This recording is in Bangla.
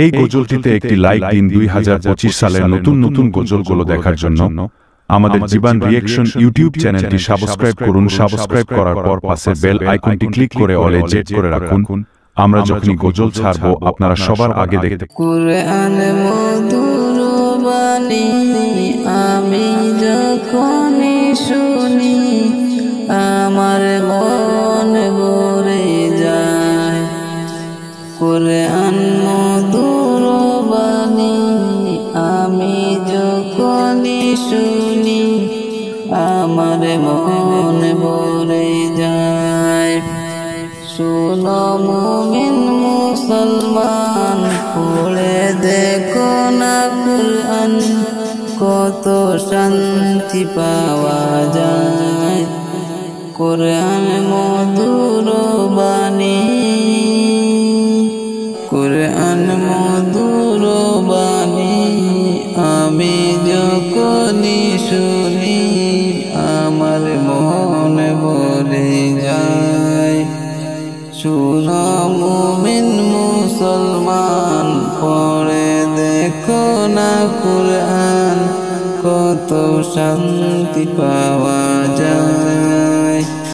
এই গজলটিতে একটি লাইক দিন। 2025 সালের নতুন নতুন গজলগুলো দেখার জন্য আমাদের জীবন রিঅ্যাকশন ইউটিউব চ্যানেলটি সাবস্ক্রাইব করুন। সাবস্ক্রাইব করার পর পাশের বেল আইকনটি ক্লিক করে অলে জেট করে রাখুন। আমরা যখনই গজল ছাড়বো আপনারা সবার আগে দেখতে কুরআন মধুর বাণী আমি যখনই শুনি আমার মন ভরে যায়। কুরআন মধুর বাণী আমি যখনই শুনি আমার মন ভরে যায়। শোনো মুমিন মুসলমান পড়ে দেখো না কুরআন কত শান্তি পাওয়া যায়। কুরআন মধুর বাণী, কুরআন মধুর বাণী আমি যখনই শুনি আমার মন ভরে যায়। শোনো মুমিন মুসলমান পড়ে দেখো না কুরআন কত শান্তি পাওয়া যায়।